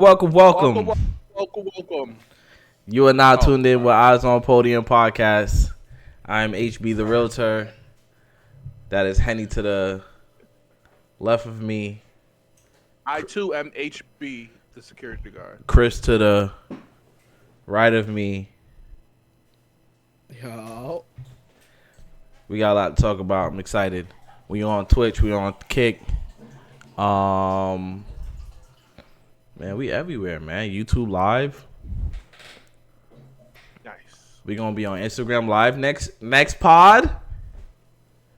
Welcome, Welcome, welcome. welcome. You are now Oh, tuned in with Eyes on Podium podcast. I'm HB the Realtor. That is Henny to the left of me, I too am HB, the security guard. Chris to the right of me. Yo. We got a lot to talk about. I'm excited. We on Twitch. We on Kick. Man, we everywhere, man. YouTube Live. Nice. We gonna be on Instagram Live next pod.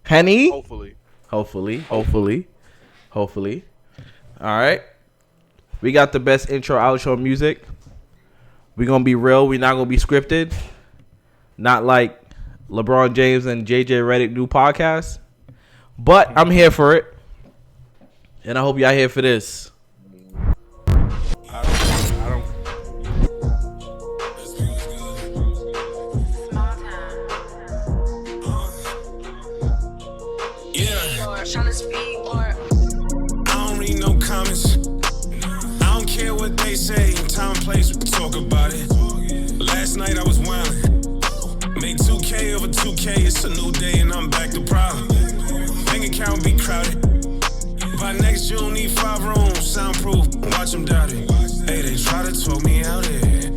Henny. Hopefully. Hopefully. All right. We got the best intro outro music. We gonna be real. We not gonna be scripted. Not like LeBron James and JJ Redick new podcast. But I'm here for it. And I hope y'all here for this. I don't. I don't read no comments. I don't care what they say. Time and place, we can talk about it. Last night I was wildin'. Made 2K over 2K. It's a new day and I'm back to problem. Bank account be crowded. By next June, need 5 rooms, soundproof. Watch them doubt it. Hey, they try to talk me out here.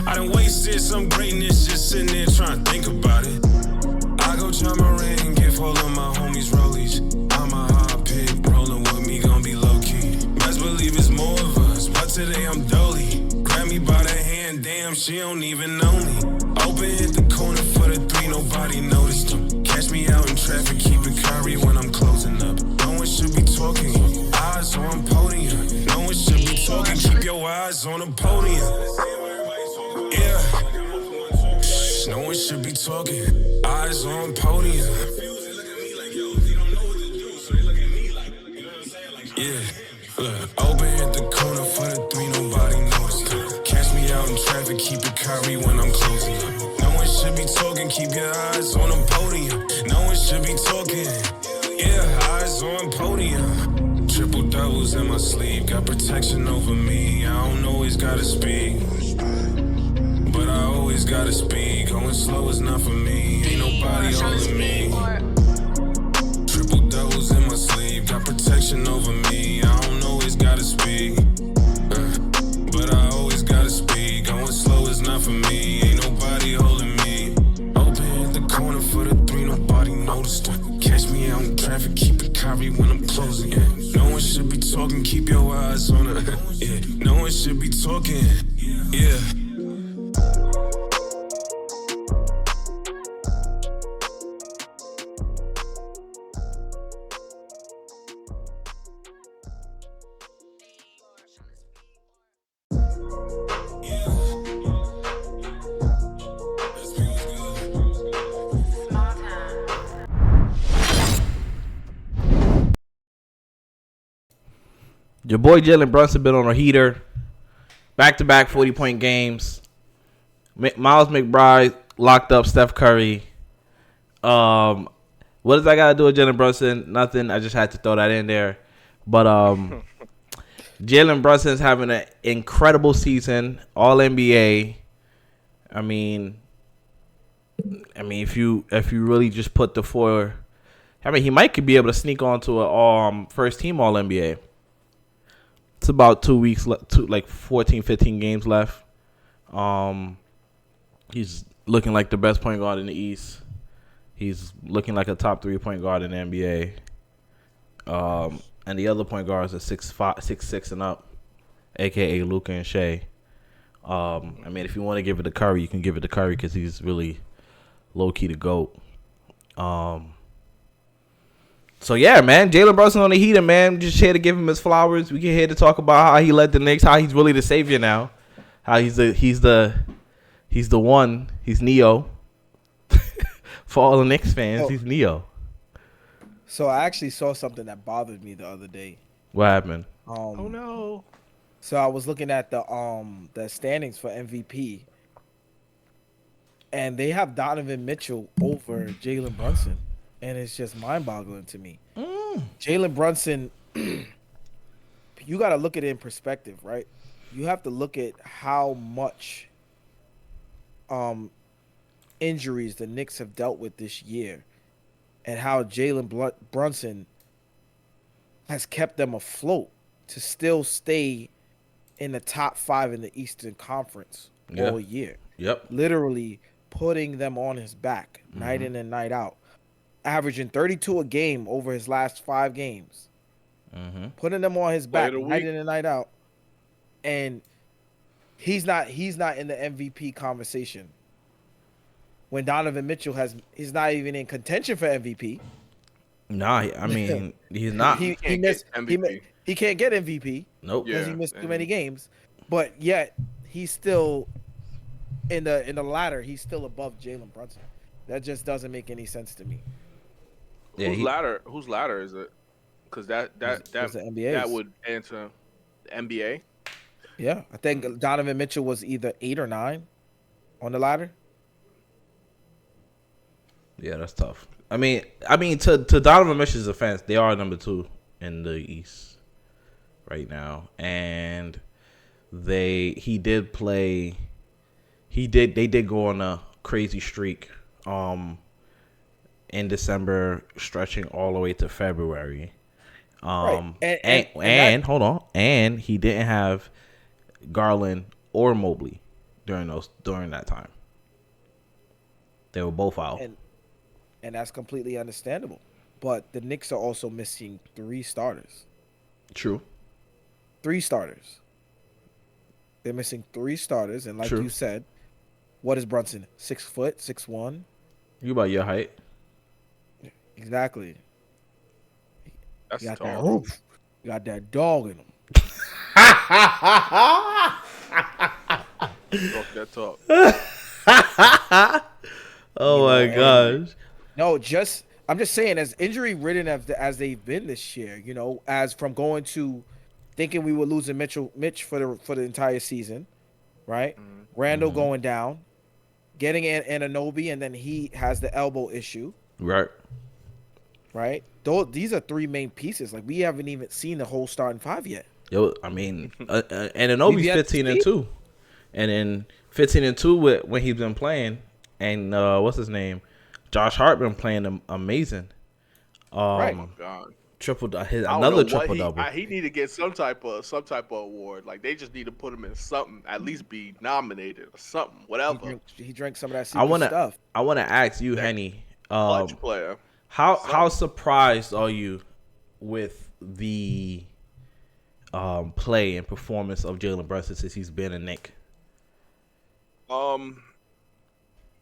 I done wasted some greatness just sitting there trying to think about it. I go jump my ring, give all of my homies rollies. I'm a hot pick, rolling with me, gon' be low key. Best believe it's more of us, but today I'm dolly. Grab me by the hand, damn, she don't even know me. Open hit the corner for the 3, nobody noticed them. Catch me out in traffic, keep it curry when I'm closing up. No one should be talking, eyes on podium. No one should be talking, keep your eyes on the podium. Yeah. No one should be talking. Eyes on podium. Yeah. Look, open at the corner for the 3, nobody noticed. Catch me out in traffic, keep it curry when I'm closing up. No one should be talking, keep your eyes on the podium. No one should be talking. Yeah, eyes on podium. Triple doubles in my sleeve, got protection over me. I don't always gotta speak. But I always gotta speak. Going slow is not for me. Ain't nobody holding me. Triple doubles in my sleeve. Got protection over me. I don't always gotta speak. But I always gotta speak. Going slow is not for me. Ain't nobody holding me. Open at the corner for the 3. Nobody noticed her. Catch me out in traffic. Keep it curry when I'm closing. Yeah. No one should be talking. Keep your eyes on her. Yeah. No one should be talking. Yeah. Your boy Jalen Brunson been on a heater. Back-to-back 40-point games. Miles McBride locked up Steph Curry. What does that got to do with Jalen Brunson? Nothing. I just had to throw that in there. But Jalen Brunson's having an incredible season. All NBA. I mean, if you really just put the 4, he might be able to sneak onto a first team All NBA. It's about 2 weeks, like 14, 15 games left. He's looking like the best point guard in the East. He's looking like a top 3 point guard in the NBA. And the other point guards are 6'6" and up, a.k.a. Luka and Shea. If you want to give it to Curry, you can give it to Curry because he's really low-key the GOAT. So, yeah, man, Jalen Brunson on the heater, man. Just here to give him his flowers. We can here to talk about how he led the Knicks, how he's really the savior now, how he's the one. He's Neo. For all the Knicks fans, he's Neo. So I actually saw something that bothered me the other day. What happened? Oh no. So I was looking at the standings for MVP, and they have Donovan Mitchell over Jalen Brunson, and it's just mind-boggling to me. Jalen Brunson, you got to look at it in perspective, right? you have to look at how much injuries the Knicks have dealt with this year, and how Jalen Brunson has kept them afloat to still stay in the top 5 in the Eastern Conference all year. Yep. Literally putting them on his back night in and night out, averaging 32 a game over his last 5 games, putting them on his back night in and night out, and he's not in the MVP conversation. When Donovan Mitchell he's not even in contention for MVP. Nah, I mean he's not. He can't get MVP. Nope. Because he missed too many games, but yet he's still in the ladder. He's still above Jalen Brunson. That just doesn't make any sense to me. Yeah, Whose ladder is it? Because that would answer the NBA. Yeah, I think Donovan Mitchell was either 8 or 9 on the ladder. Yeah, that's tough. I mean, to Donovan Mitchell's defense, they are number 2 in the East right now, and they did go on a crazy streak, in December, stretching all the way to February. Right. And hold on, and he didn't have Garland or Mobley during that time. They were both out. And that's completely understandable. But the Knicks are also missing 3 starters. True. 3 starters. They're missing 3 starters, and like you said, what is Brunson? 6 foot, 6'1"? You about your height? Exactly. That's you got tall. that roof. You got that dog in him. Talk that talk. Oh my gosh. No, I'm just saying, as injury ridden as they've been this year, as from going to thinking we were losing Mitch for the entire season, right? Randall going down, getting Anunoby, and then he has the elbow issue. Right. These are 3 main pieces. Like, we haven't even seen the whole starting 5 yet. Yo, I mean, Anunoby's 15-2, and then 15-2 when he's been playing, and what's his name? Josh Hart been playing amazing. Right. Oh my God. Another triple double. He need to get some type of award. Like, they just need to put him in something, at least be nominated or something, whatever. He drank some of that secret stuff. I want to ask you, Henny. Clutch player. How surprised are you with the play and performance of Jalen Brunson since he's been a Knick? I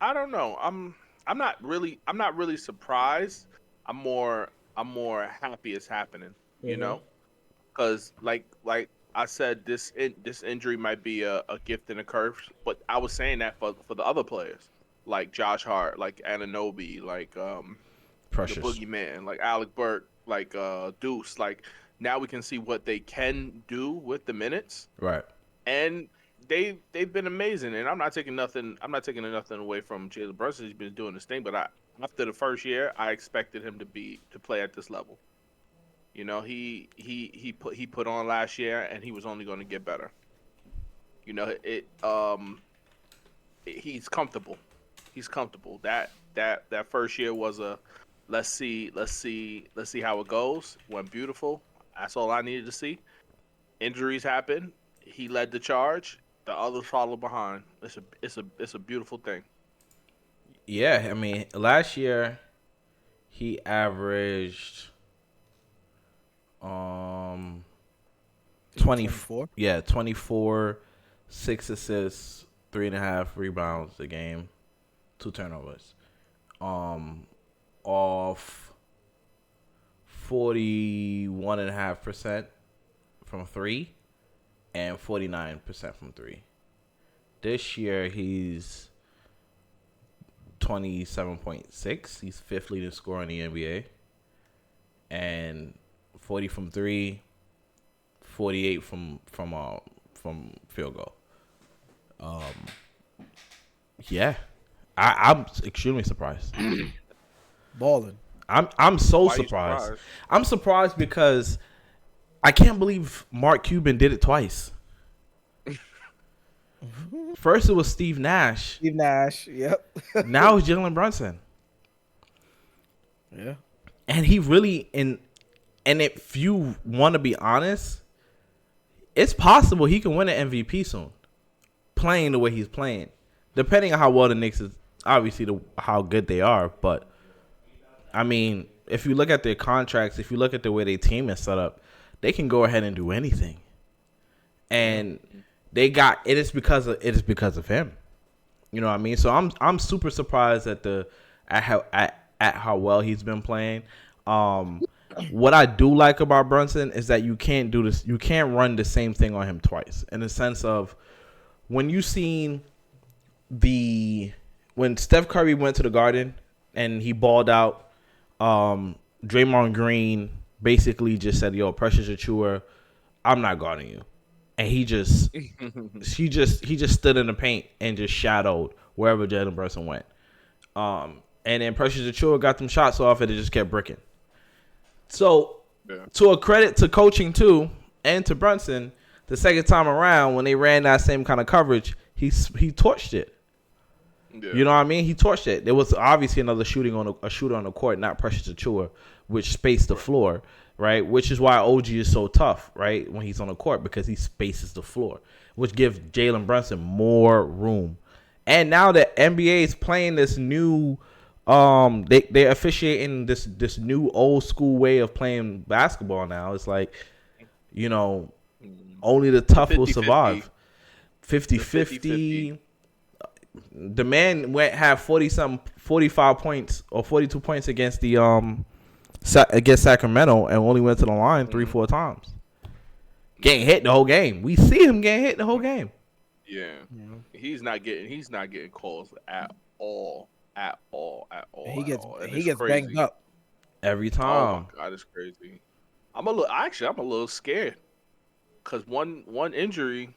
don't know. I'm not really surprised. I'm more happy it's happening, you know? Cuz like I said, this injury might be a gift and a curse, but I was saying that for the other players, like Josh Hart, like Anunoby, like Precious. The Boogeyman, like Alec Burke, like Deuce. Like, now we can see what they can do with the minutes. Right. And they've been amazing, and I'm not taking nothing away from Jalen Brunson. He's been doing this thing, but after the first year, I expected him to play at this level. You know, he put on last year, and he was only going to get better. You know, he's comfortable. He's comfortable. That first year was a let's see how it goes. Went beautiful. That's all I needed to see. Injuries happened. He led the charge. The others followed behind. It's a beautiful thing. Yeah, I mean, last year he averaged 24. Yeah, 24, 6 assists, 3.5 rebounds a game, 2 turnovers. Off 41.5% from 3 and 49% from 3. This year he's 27.6. He's 5th leading scorer in the NBA. And 40 from 3, 48 from field goal. Yeah. I'm extremely surprised. Balling. I'm so surprised. I'm surprised because I can't believe Mark Cuban did it twice. First it was Steve Nash. Steve Nash. Yep. Now it's Jalen Brunson. Yeah. And he really and if you want to be honest, it's possible he can win an MVP soon, playing the way he's playing. Depending on how well the Knicks is, obviously how good they are. But I mean, if you look at their contracts, if you look at the way their team is set up, they can go ahead and do anything. And they got it is because of him. You know what I mean? So I'm super surprised at how well he's been playing. What I do like about Brunson is that you can't do this. You can't run the same thing on him twice. In the sense of when you seen when Steph Curry went to the Garden and he balled out, Draymond Green basically just said, "Yo, pressure's a chewer. I'm not guarding you." And he just stood in the paint and just shadowed wherever Jalen Brunson went. And then Precious Achiuwa got them shots off and it just kept bricking. So, to a credit to coaching too, and to Brunson, the second time around when they ran that same kind of coverage, he torched it. Yeah. You know what I mean? He torched it. There was obviously another shooter on the court, not Precious Achiuwa, which spaced the floor, right? Which is why OG is so tough, right? When he's on the court, because he spaces the floor, which gives Jalen Brunson more room. And now that NBA is playing this new, they're officiating this new old school way of playing basketball now. It's like, you know, only the tough will survive. 50-50. The man had 45 points or 42 points against against Sacramento and only went to the line 3-4 times. Getting hit the whole game. We see him getting hit the whole game. Yeah. He's not getting calls at all. He gets crazy. Banged up every time. Oh my God, it's crazy. I'm a little scared because one injury.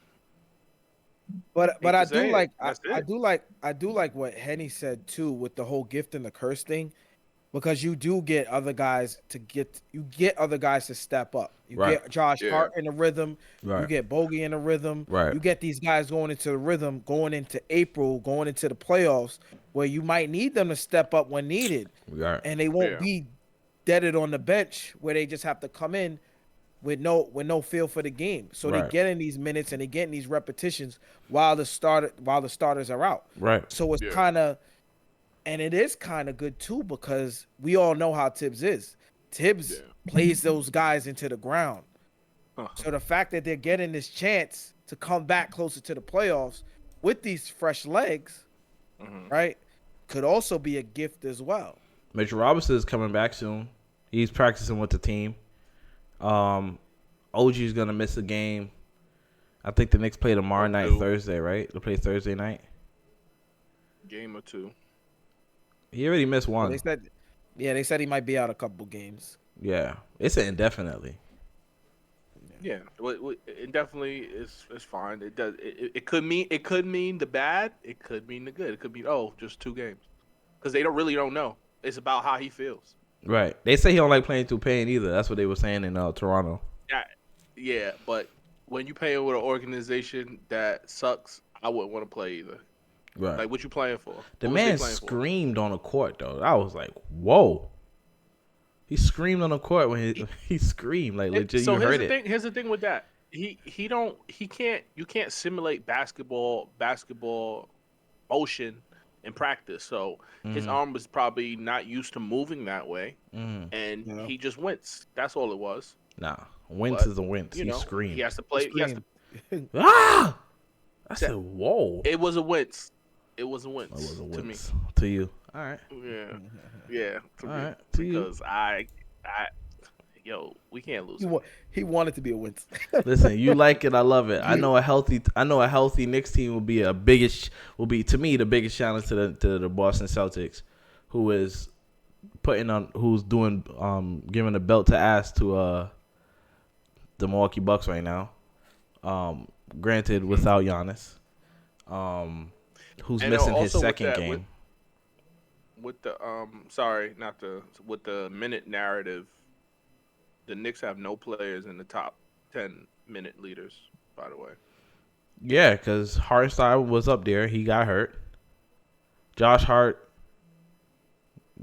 But I do like what Henny said too with the whole gift and the curse thing, because you do get other guys to step up. You get Josh Hart in the rhythm. Right. You get Bogey in the rhythm. Right. You get these guys going into the rhythm, going into April, going into the playoffs, where you might need them to step up when needed. Right. And they won't be deaded on the bench where they just have to come in with no feel for the game. So they get in these minutes and they get in these repetitions while the starters are out. Right. So it's it is kind of good too, because we all know how Tibbs is. Tibbs plays those guys into the ground. So the fact that they're getting this chance to come back closer to the playoffs with these fresh legs, right, could also be a gift as well. Mitchell Robinson is coming back soon. He's practicing with the team. OG is gonna miss a game. I think the Knicks play tomorrow night, Thursday, right? They play Thursday night. Game or two. He already missed one. They said he might be out a couple games. Yeah, it's indefinitely. Yeah, indefinitely is fine. It does. It could mean the bad. It could mean the good. It could be just 2 games, because they don't know. It's about how he feels. Right. They say he don't like playing through pain either. That's what they were saying in Toronto. Yeah, but when you playing with an organization that sucks, I wouldn't want to play either. Right. Like, what you playing for? The man screamed on the court, though. I was like, whoa. He screamed on the court when he screamed. Like, legit, you heard it. Here's the thing with that. You can't simulate basketball motion in practice. So his arm was probably not used to moving that way. And he just winced. That's all it was. Nah. Wince is a wince. He screamed. He has to play. I said, whoa. It was a wince. It was a wince to me. To you. All right. Yeah. All right. Because we can't lose. He wanted to be a wince. Listen, you like it, I love it. I know a healthy Knicks team will be to me the biggest challenge to the Boston Celtics, who's giving the belt to ass to the Milwaukee Bucks right now. Granted, without Giannis, who's missing his second game. With the with the minute narrative, the Knicks have no players in the top 10 minute leaders, by the way. Yeah, because Hartenstein was up there. He got hurt. Josh Hart,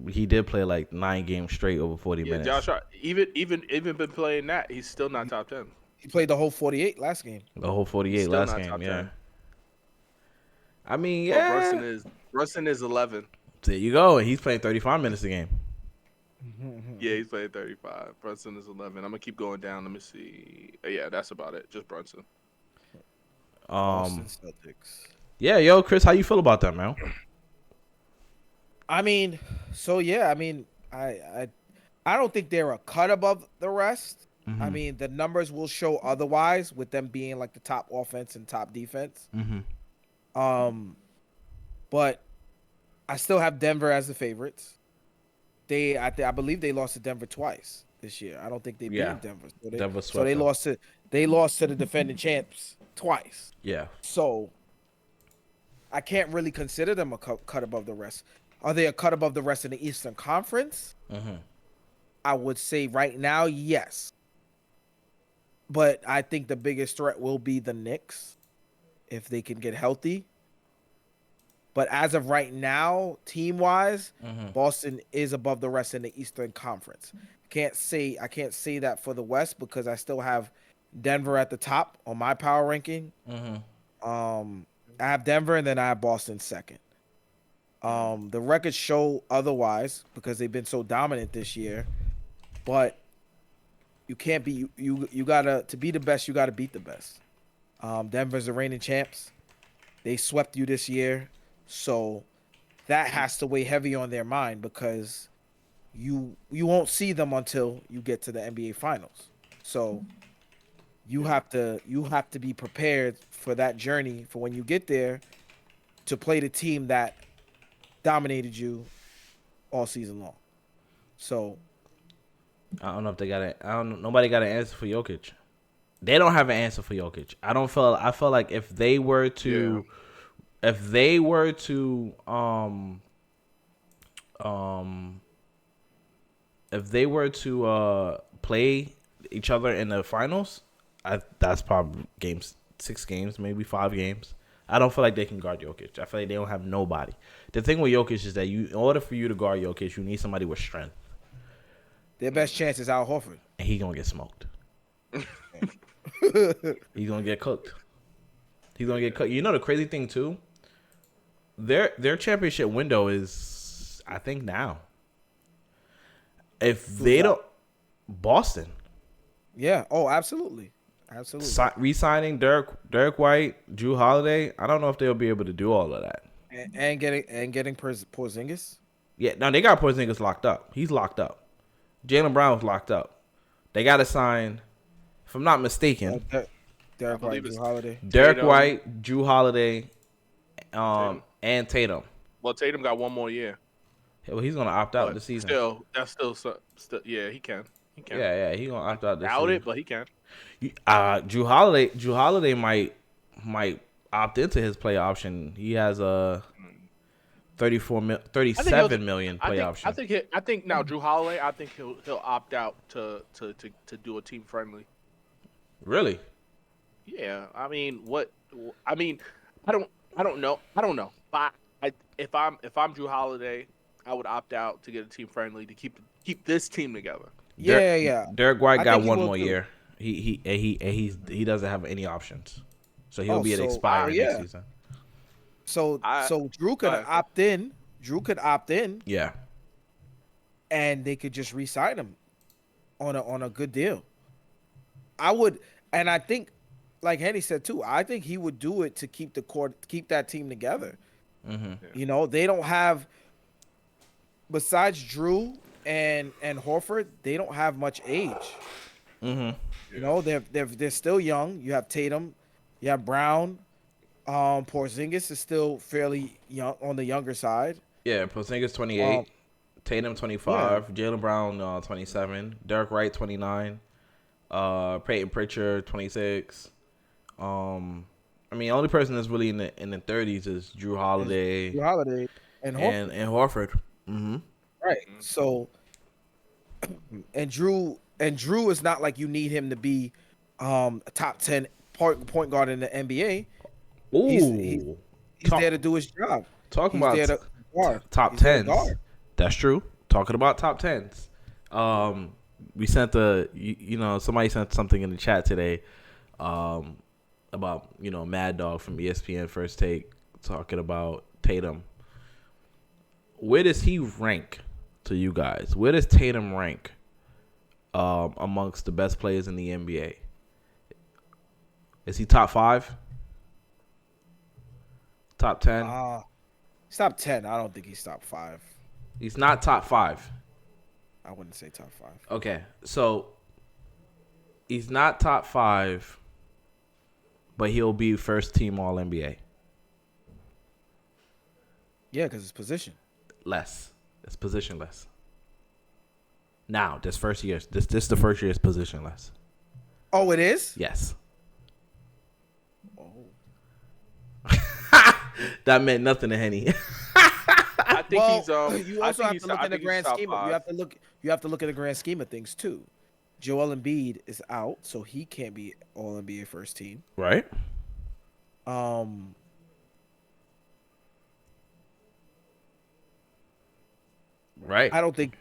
he did play like 9 games straight over 40 minutes. Josh Hart, even been playing that, he's still not top 10. He played the whole 48 last game. The whole 48 Still last not game, top yeah. 10. I mean, Well, yeah. Brunson is 11. There you go. And he's playing 35 minutes a game. Yeah, he's playing 35. Brunson is 11. I'm gonna keep going down. Let me see. Yeah, that's about it. Just Brunson. Boston Celtics. Yeah, yo, Chris, how you feel about that, man? I mean, so yeah, I mean, I don't think they're a cut above the rest. Mm-hmm. I mean, the numbers will show otherwise with them being like the top offense and top defense. Mm-hmm. But I still have Denver as the favorites. I believe they lost to Denver twice this year. I don't think they beat Denver. So they lost to the defending champs twice. Yeah. So I can't really consider them a cut above the rest. Are they a cut above the rest in the Eastern Conference? Mm-hmm. I would say right now, yes. But I think the biggest threat will be the Knicks if they can get healthy. But as of right now, team-wise, Boston is above the rest in the Eastern Conference. I can't say that for the West because I still have Denver at the top on my power ranking. I have Denver and then I have Boston second. The records show otherwise because they've been so dominant this year. But you can't be you gotta to be the best. You gotta beat the best. Denver's the reigning champs. They swept you this year. So that has to weigh heavy on their mind because you won't see them until you get to the NBA Finals. So you have to be prepared for that journey for when you get there to play the team that dominated you all season long. So I don't know if they got it. Nobody got an answer for Jokic. They don't have an answer for Jokic. I feel like if they were to play each other in the finals, that's probably 6 games, maybe 5 games. I don't feel like they can guard Jokic. I feel like they don't have nobody. The thing with Jokic is that in order for you to guard Jokic, you need somebody with strength. Their best chance is Al Horford. And he's gonna get smoked. He's gonna get cooked. You know the crazy thing too? Their championship window is, I think, now. If they don't, Boston. Yeah. Oh, absolutely. Re-signing Derek White, Drew Holiday. I don't know if they'll be able to do all of that. And getting Porzingis. Yeah. No, they got Porzingis locked up. He's locked up. Jaylen Brown's locked up. They got to sign, if I'm not mistaken, Derek White, Drew Holiday. Derek White, Drew Holiday, and Tatum. Well, Tatum got one more year. Well, he's gonna opt out this season. That's still yeah, he can. Yeah, he's gonna opt out this season. Doubt it, but he can. Drew Holiday might opt into his play option. He has a 37 million play option. I think now Drew Holiday. I think he'll opt out to do a team friendly. Really? Yeah. I mean, I don't know. But if I'm Drew Holiday, I would opt out to get a team friendly to keep this team together. Yeah. Derek White got one more year. He doesn't have any options, so he'll be at expired next season. So Drew could opt in. Yeah. And they could just re-sign him on a good deal. I would, and I think, like Henny said too, I think he would do it to keep that team together. Mm-hmm. You know, they don't have, besides Drew and Horford, they don't have much age. Mm-hmm. You know, they're still young. You have Tatum, you have Brown. Porzingis is still fairly young, on the younger side. Yeah, Porzingis 28, Tatum 25, Jaylen Brown 27, Derek White 29, Peyton Pritchard 26. I mean, the only person that's really in the 30s is Drew Holiday and Horford. Mm-hmm. Right. So, and Drew is not like you need him to be a top 10 point guard in the NBA. Ooh, He's there to do his job. Talking He's about there to guard. top He's there to tens. guard. That's true. Talking about top tens. We sent somebody sent something in the chat today, about Mad Dog from ESPN First Take talking about Tatum. Where does he rank to you guys? Where does Tatum rank amongst the best players in the NBA? Is he top 5? Top 10? He's top 10. I don't think he's top 5. He's not top 5. I wouldn't say top 5. Okay, so he's not top 5, but he'll be first team All NBA. Yeah, because it's position. Less. It's positionless. Now, this first year, this the first year's positionless. Oh, it is? Yes. Oh. That meant nothing to Henny. I think he's you also have to look in the grand scheme. You have to look at the grand scheme of things too. Joel Embiid is out, so he can't be All NBA first team. Right. Right. I don't think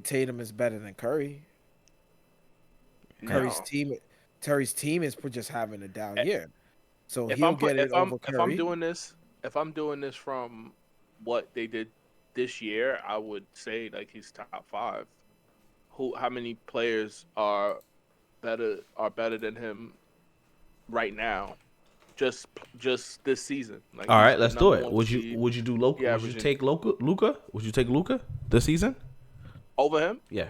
Tatum is better than Curry. No. Terry's team is just having a down year, so if he'll I'm, get it over Curry. If I'm doing this from what they did this year, I would say like he's top 5. How many players are better than him right now? Just this season. Like, all right, let's do it. Would you do Luka? Yeah, would you take Luka? Would you take Luka this season? Over him? Yeah.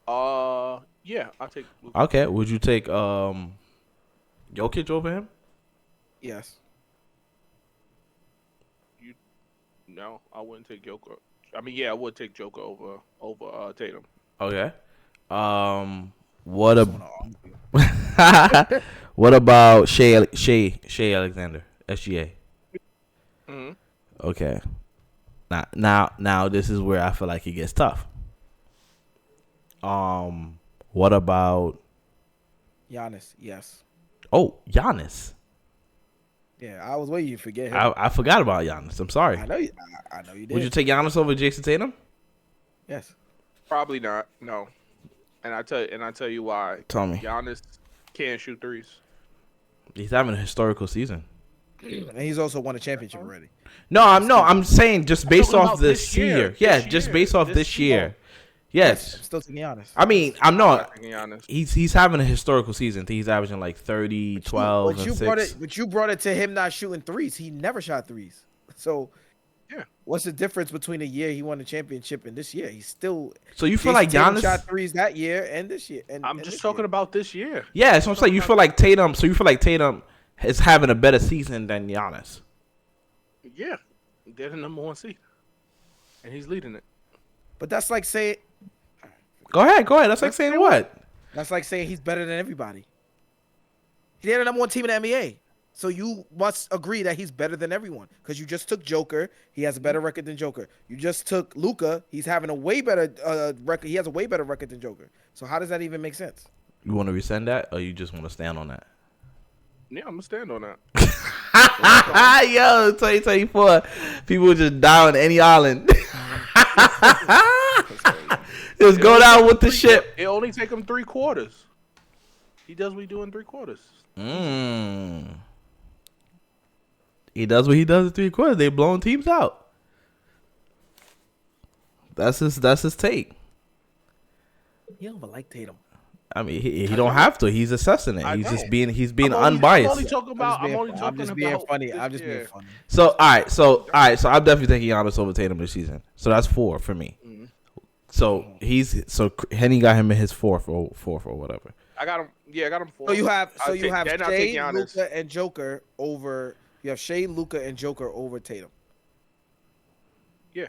Yeah, I'll take Luka. Okay. Would you take Jokic over him? Yes. No, I wouldn't take Joker. I mean, yeah, I would take Joker over Tatum. Okay. What about Shea Alexander? SGA. Mm-hmm. Okay. Now this is where I feel like it gets tough. What about Giannis? Yes. Oh, Giannis. Yeah, I was waiting to forget him. I forgot about Giannis. I'm sorry. I know you did. Would you take Giannis over Jayson Tatum? Yes. Probably not. No. And I tell you why. Tell me. Giannis can't shoot threes. He's having a historical season. And he's also won a championship already. I'm saying just based off this year. Yeah, This just year. based off this year. Yes. I'm still taking Giannis. I mean, I'm not. Giannis. He's having a historical season. I think he's averaging like 30, 12, and 6. But you brought it to him not shooting threes. He never shot threes. So, yeah. What's the difference between a year he won the championship and this year? He's still. So you feel like Giannis shot threes that year and this year? I'm just talking about this year. Yeah, so I'm saying you feel like Tatum. So you feel like Tatum is having a better season than Giannis. Yeah, they're the number 1 seed, and he's leading it. But that's like saying. Go ahead. That's like saying what? That's like saying he's better than everybody. They're the number 1 team in the NBA. So you must agree that he's better than everyone because you just took Joker. He has a better record than Joker. You just took Luka. He's having a way better record. He has a way better record than Joker. So how does that even make sense? You want to rescind that, or you just want to stand on that? Yeah, I'm gonna stand on that. Yo, 2024, people just die on any island. Just go down with the ship. It only take him 3 quarters. He does what he do in 3 quarters. He does what he does in 3 quarters. They blowing teams out. That's his take. He don't even like Tatum. I mean, he don't have to. He's assessing it. He's being unbiased. I'm just being funny. So all right. So I'm definitely taking Giannis over Tatum this season. So that's 4 for me. Mm-hmm. So Henny got him in his fourth or whatever. I got him. Yeah, I got him 4. So you have Shea, Giannis. Luka, and Joker over. You have Shea, Luka, and Joker over Tatum. Yeah,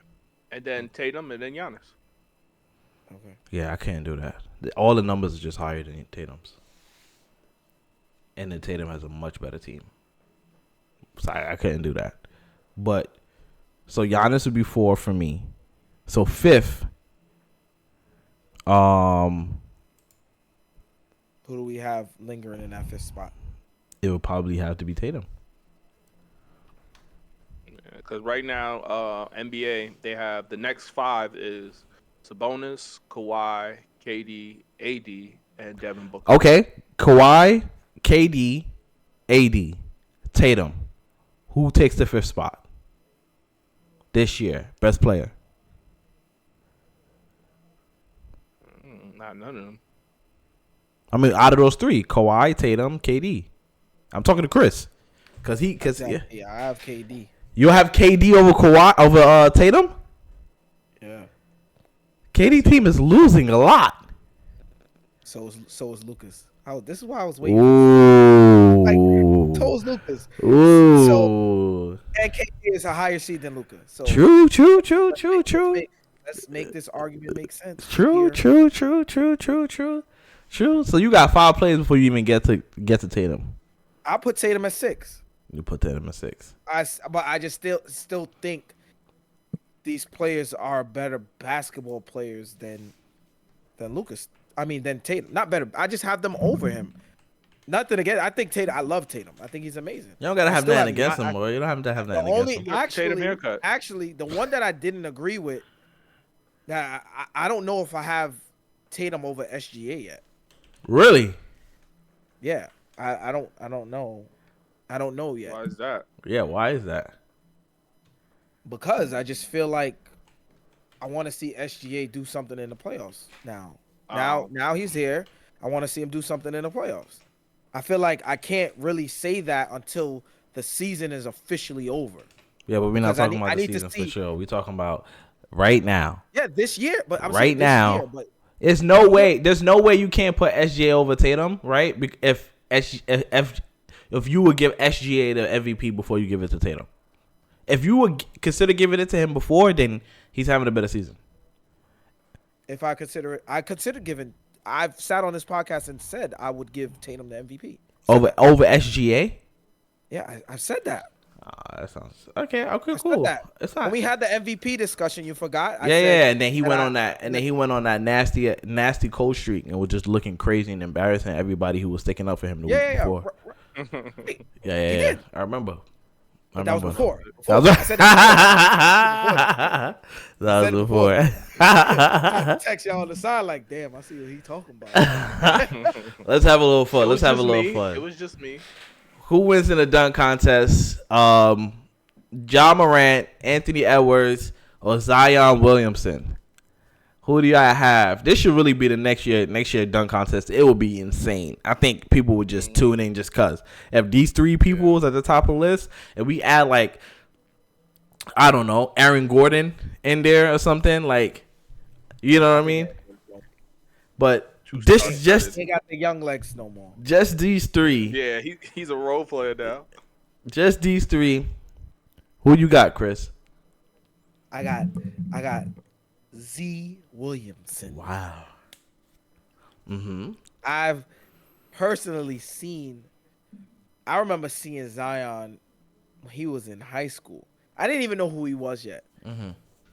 and then Tatum, and then Giannis. Okay. Yeah, I can't do that. All the numbers are just higher than Tatum's. And then Tatum has a much better team. So I couldn't do that. But, so Giannis would be 4 for me. So 5th. Who do we have lingering in that 5th spot? It would probably have to be Tatum. Because right now, NBA, they have the next 5 is Sabonis, Kawhi, KD, AD, and Devin Booker. Okay, Kawhi, KD, AD, Tatum. Who takes the 5th spot this year? Best player. Not none of them. I mean, out of those 3, Kawhi, Tatum, KD. I'm talking to Chris, cause Exactly. Yeah, I have KD. You have KD over Kawhi over Tatum. Yeah. KD team is losing a lot. So is Lucas. This is why I was waiting. Ooh. Like, so is Lucas. Ooh. So and KD is a higher seed than Lucas. So True. Let's make this argument make sense. True. So you got 5 plays before you even get to Tatum. I put Tatum at 6. You put Tatum at 6. But I just still think these players are better basketball players than Lucas. I mean, than Tatum. Not better. I just have them over him. Nothing against. I think Tatum. I love Tatum. I think he's amazing. You don't gotta have nothing against him, boy. You don't have to have nothing against him. Actually, the one that I didn't agree with, that I don't know if I have Tatum over SGA yet. Really? Yeah, I don't know. I don't know yet. Why is that? Yeah, why is that? Because I just feel like I want to see SGA do something in the playoffs now. Now he's here. I want to see him do something in the playoffs. I feel like I can't really say that until the season is officially over. Yeah, but we're not talking about the season for sure. We're talking about right now. Yeah, this year. But I'm right saying now, this year, but there's no way. There's no way you can't put SGA over Tatum, right? If you would give SGA the MVP before you give it to Tatum, if you would consider giving it to him before, then he's having a better season. If I consider it, I've sat on this podcast and said I would give Tatum the MVP. Over SGA? Yeah, I've said that. That sounds okay. Okay, cool. It's not. When we had the MVP discussion, you forgot. Yeah, and then he went on that, and then he went on that nasty cold streak, and was just looking crazy and embarrassing everybody who was sticking up for him the week before. Yeah. I remember. That was before. That was before. I text y'all on the side like, damn, I see what he talking about. Let's have a little fun. It was just me. Who wins in the dunk contest? Ja Morant, Anthony Edwards, or Zion Williamson? Who do y'all have? This should really be the next year dunk contest. It will be insane. I think people would just tune in just cause. If these 3 people was at the top of the list, and we add like, I don't know, Aaron Gordon in there or something, like, you know what I mean? But this is just, he got the young legs no more. Just these 3. Yeah, he's a role player now. Just these 3. Who you got, Chris? I got Z Williamson. Wow. I've personally I remember seeing Zion when he was in high school. I didn't even know who he was yet.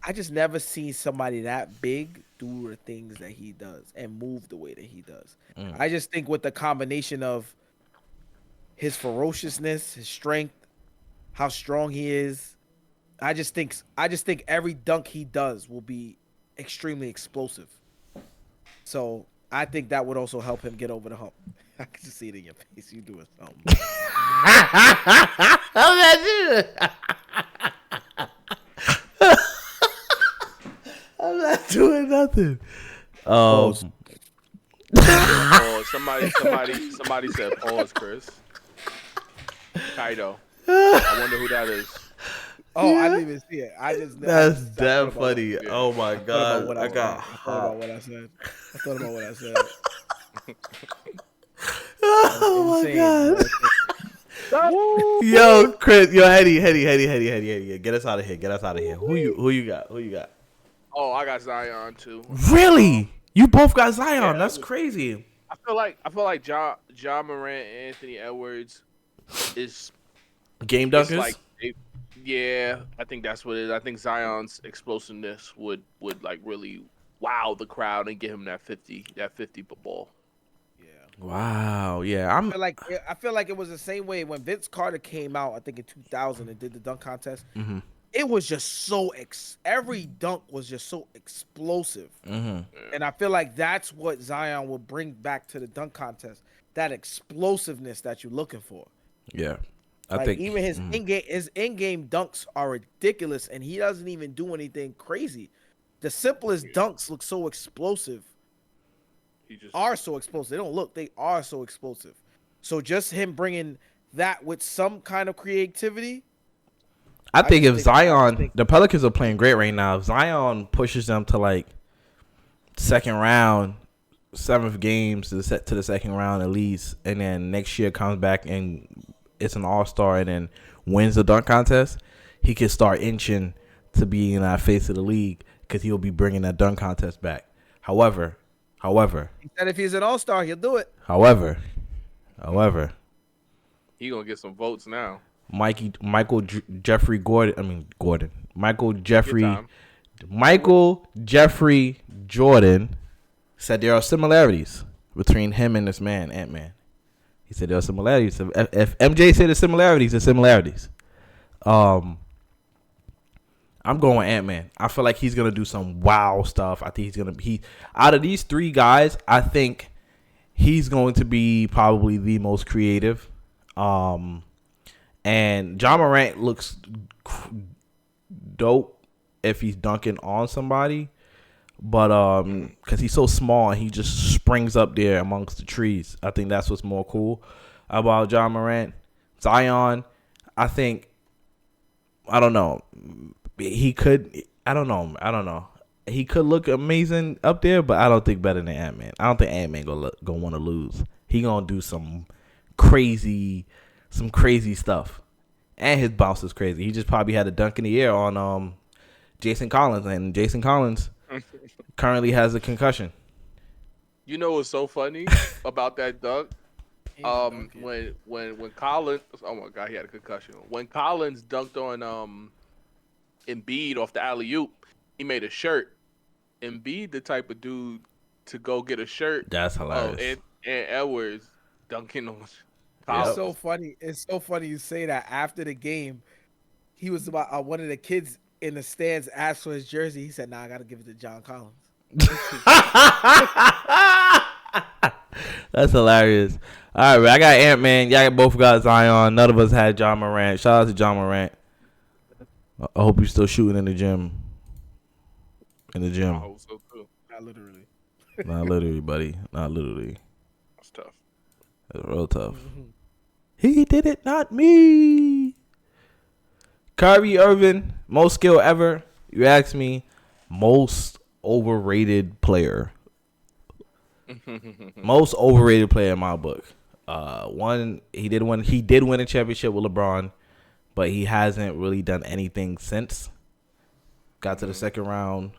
I just never seen somebody that big do the things that he does and move the way that he does. I just think with the combination of his ferociousness, his strength, how strong he is, I just think every dunk he does will be extremely explosive. So I think that would also help him get over the hump. I can just see it in your face. You doing something. I'm not doing nothing. Somebody said pause, Chris. Kaido. I wonder who that is. Oh, I didn't even see it. That's damn funny. Oh my god. I thought about what I said. Oh my god. Yo, Chris, Hetty. Get us out of here. Who you got? Oh, I got Zion too. Really? You both got Zion. That's crazy. I feel like Ja Morant and Anthony Edwards is game dunkers. Like, yeah, I think that's what it is. I think Zion's explosiveness would like really wow the crowd and get him that 50 ball. Yeah. Wow. Yeah. I feel like it was the same way when Vince Carter came out. I think in 2000 and did the dunk contest. Mm-hmm. It was just so every dunk was just so explosive, Mm-hmm. and I feel like that's what Zion will bring back to the dunk contest. That explosiveness that you're looking for. Yeah. I Like think even his in-game dunks are ridiculous, and he doesn't even do anything crazy. The simplest dunks look so explosive. Are so explosive. They don't look. They are so explosive. So just him bringing that with some kind of creativity. I think if Zion, the Pelicans are playing great right now. If Zion pushes them to like second round, 7th games to the second round at least, and then next year comes back and it's an all-star and then wins the dunk contest, he can start inching to be in our face of the league because he'll be bringing that dunk contest back. However, he said if he's an all-star, he'll do it. However, he gonna get some votes now. Michael Jeffrey Jordan said there are similarities between him and this man, Ant-Man. He said there are similarities. If MJ said the similarities. I'm going Ant-Man. I feel like he's gonna do some wow stuff. I think out of these 3 guys, I think he's going to be probably the most creative. And John Morant looks dope if he's dunking on somebody, but because he's so small and he just springs up there amongst the trees. I think that's what's more cool about John Morant. Zion, I think, I don't know. He could, I don't know. He could look amazing up there, but I don't think better than Ant-Man. I don't think Ant-Man gonna want to lose. He gonna do some crazy stuff, and his bounce is crazy. He just probably had a dunk in the air on Jayson Collins, and Jayson Collins currently has a concussion. You know what's so funny about that dunk? When Collins, oh my God, he had a concussion. When Collins dunked on Embiid off the alley-oop, he made a shirt. Embiid, the type of dude to go get a shirt. That's hilarious. And Edwards dunking on. It's so funny. It's so funny you say that. After the game, he was about one of the kids in the stands asked for his jersey. He said, "Nah, I gotta give it to John Collins." That's hilarious. All right, I got Ant-Man. Y'all both got Zion. None of us had John Morant. Shout out to John Morant. I hope you're still shooting in the gym. I hope so too. Not literally. Not literally, buddy. Not literally. That's tough. That's real tough. He did it, not me. Kyrie Irving, most skill ever. You ask me, most overrated player. Most overrated player in my book. He did win a championship with LeBron, but he hasn't really done anything since. Got to the second round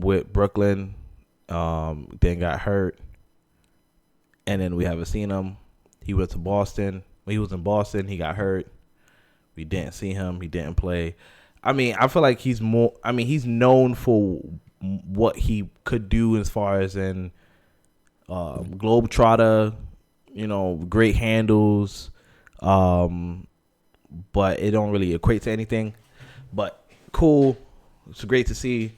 with Brooklyn, then got hurt, and then we haven't seen him. He went to Boston. When he was in Boston, he got hurt. We didn't see him. He didn't play. I mean, I feel like he's known for what he could do as far as in globetrotter, great handles, but it don't really equate to anything. But cool. It's great to see.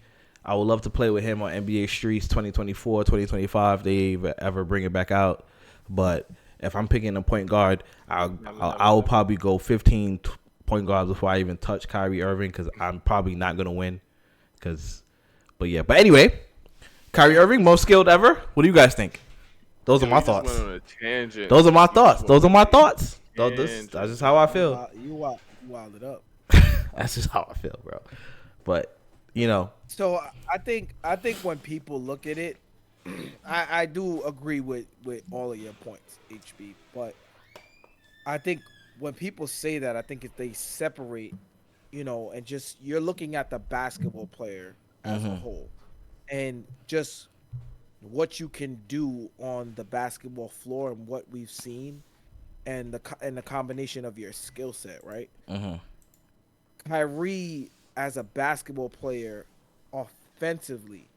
I would love to play with him on NBA Streets 2024, 2025. They ever bring it back out. But if I'm picking a point guard, I'll probably go 15 point guards before I even touch Kyrie Irving because I'm probably not going to win. But anyway, Kyrie Irving, most skilled ever. What do you guys think? Those are my thoughts. Those are my thoughts. That's just how I feel. You wild it up. That's just how I feel, bro. But, So I think when people look at it, I do agree with all of your points, HB. But I think when people say that, I think if they separate, and just you're looking at the basketball player as a whole, and just what you can do on the basketball floor and what we've seen, and the combination of your skill set, right? Kyrie as a basketball player, offensively,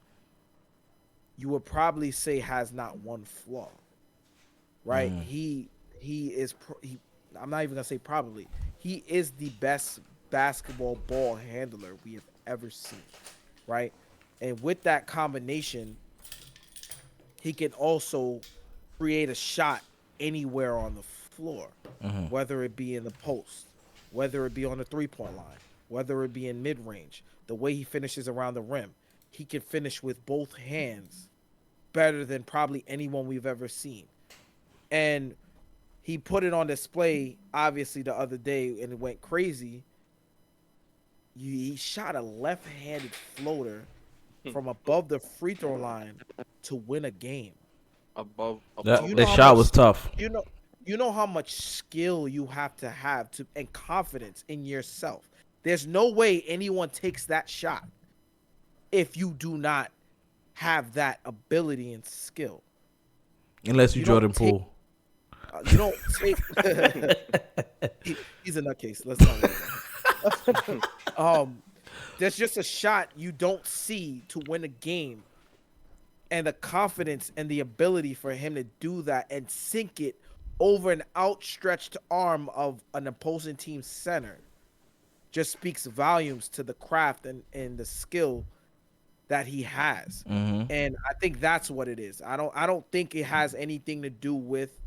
you would probably say has not one flaw. right? I'm not even gonna say probably. He is the best basketball ball handler we have ever seen, right? And with that combination, he can also create a shot anywhere on the floor, whether it be in the post, whether it be on the 3-point line, whether it be in mid-range. The way he finishes around the rim, he can finish with both hands better than probably anyone we've ever seen. And he put it on display, obviously, the other day, and it went crazy. He shot a left-handed floater from above the free throw line to win a game. That shot was tough. You know how much skill you have to and confidence in yourself. There's no way anyone takes that shot if you do not have that ability and skill. Unless you Jordan Poole. You don't take. He's a nutcase. Let's not worry about him. There's just a shot you don't see to win a game, and the confidence and the ability for him to do that and sink it over an outstretched arm of an opposing team's center just speaks volumes to the craft and the skill that he has. And I think that's what it is. I don't think it has anything to do with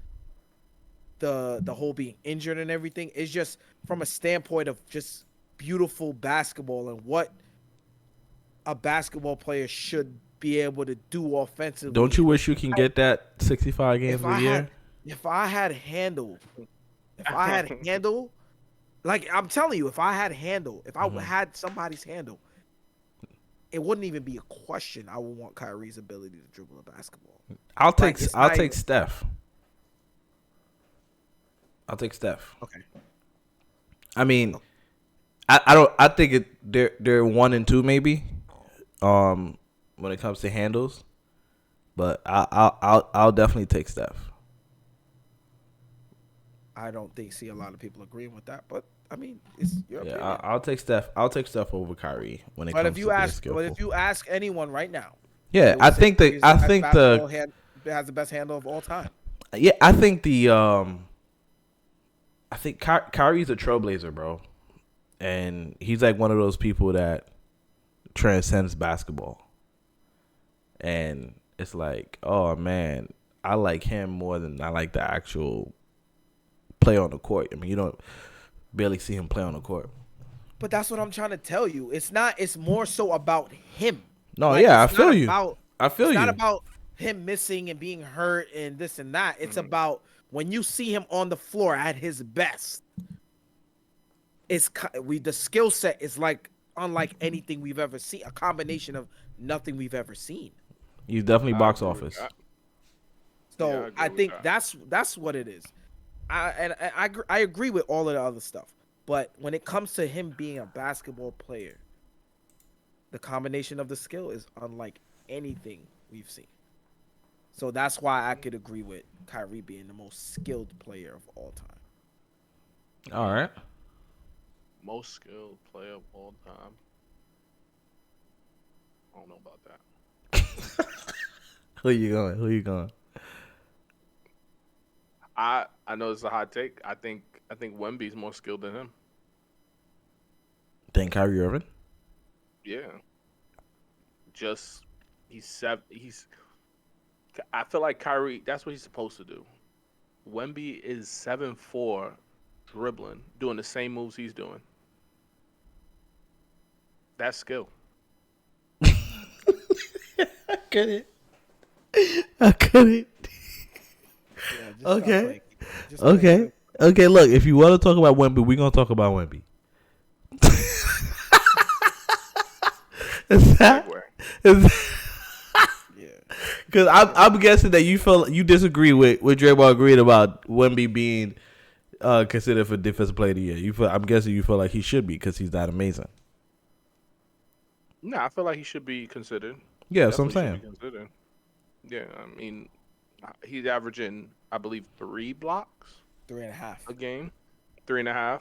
the whole being injured and everything. It's just from a standpoint of just beautiful basketball and what a basketball player should be able to do offensively. Don't you wish you can get that 65 games a year? If I had handle, like I'm telling you, if I had somebody's handle, it wouldn't even be a question. I would want Kyrie's ability to dribble a basketball. I'll take Steph. I'll take Steph. Okay. I mean, I think they're 1 and 2 maybe, when it comes to handles, but I'll definitely take Steph. I don't see a lot of people agreeing with that, but I mean, it's your opinion. I'll take Steph. I'll take Steph over Kyrie when it comes to being skillful. But if you ask anyone right now, I think the has the best handle of all time. Yeah, I think Kyrie's a trailblazer, bro, and he's like one of those people that transcends basketball, and it's like, oh man, I like him more than I like the actual play on the court. I mean, you don't barely see him play on the court. But that's what I'm trying to tell you. It's more so about him. No, I feel you. It's not about him missing and being hurt and this and that. It's about when you see him on the floor at his best. The skill set is like unlike anything we've ever seen. A combination of nothing we've ever seen. He's definitely box office. So I think that's what it is. I agree with all of the other stuff, but when it comes to him being a basketball player, the combination of the skill is unlike anything we've seen. So that's why I could agree with Kyrie being the most skilled player of all time. All right. Most skilled player of all time. I don't know about that. Who you going? I know it's a hot take. I think Wemby's more skilled than him. Than Kyrie Irving? Yeah. I feel like Kyrie, that's what he's supposed to do. Wemby is 7'4", dribbling, doing the same moves he's doing. That's skill. I couldn't. Okay. Okay. Look, if you want to talk about Wemby, we're gonna talk about Wemby. Because I'm guessing that you disagree with Draymond agreeing about Wemby being considered for defensive player of the year. I'm guessing you feel like he should be because he's that amazing. No, I feel like he should be considered. Yeah, that's what I'm saying. Yeah, I mean, he's averaging, I believe, 3 blocks. 3.5 a game. 3.5.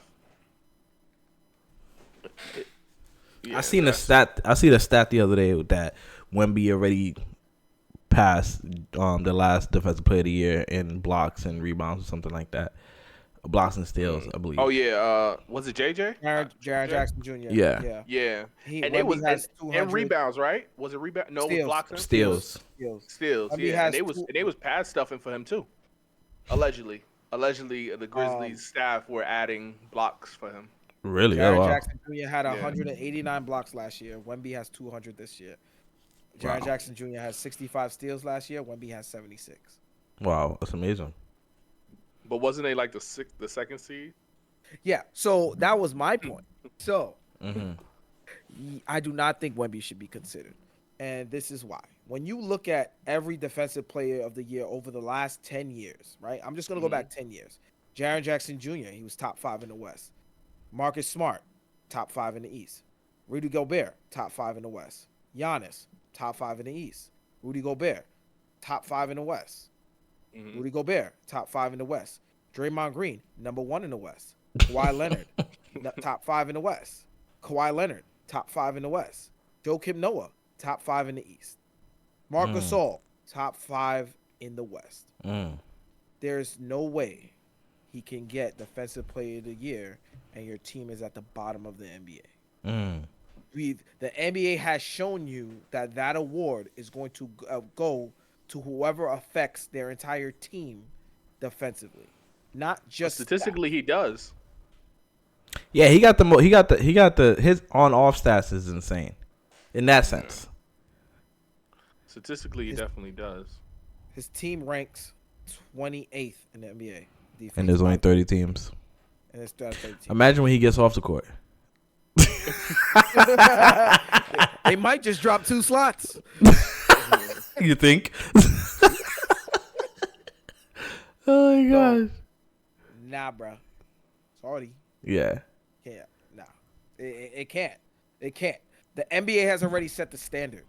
I seen a stat the other day that Wemby already passed the last defensive player of the year in blocks and rebounds or something like that. Blocks and steals, I believe. Oh yeah, was it JJ? Jaren Jackson Jr. Yeah. Yeah. And Wemby it was has and 200 rebounds, right? Was it rebound? No, it was steals. blocks and Steals. Steals, Wemby yeah. has And they was pad stuffing for him too. Allegedly, the Grizzlies staff were adding blocks for him. Really? Jaren Oh, wow. Jackson Jr. had 189 blocks last year. Wemby has 200 this year. Jaren Jackson Jr. has 65 steals last year. Wemby has 76. Wow, that's amazing. But wasn't they like the second seed? Yeah, so that was my point. So Mm-hmm. I do not think Wemby should be considered. And this is why. When you look at every defensive player of the year over the last 10 years, right? I'm just going to go back 10 years. Jaren Jackson Jr., he was top 5 in the West. Marcus Smart, top 5 in the East. Rudy Gobert, top 5 in the West. Giannis, top 5 in the East. Rudy Gobert, top 5 in the West. Rudy Gobert, top 5 in the West. Draymond Green, number 1 in the West. Kawhi Leonard, top 5 in the West. Kawhi Leonard, top 5 in the West. Joakim Noah, top 5 in the East. Marc Gasol, top 5 in the West. There's no way he can get Defensive Player of the Year and your team is at the bottom of the NBA. The NBA has shown you that award is going to go to whoever affects their entire team defensively, not just statistically. He does. Yeah, his on-off stats is insane, in that sense. Statistically, he definitely does. His team ranks 28th in the NBA. Defense. And there's only 30 teams. And it's 30 teams. Imagine when he gets off the court. They might just drop 2 slots. You think? Oh my gosh. Nah, bro. Sorry. Yeah. Yeah. Nah. It can't. It can't. The NBA has already set the standard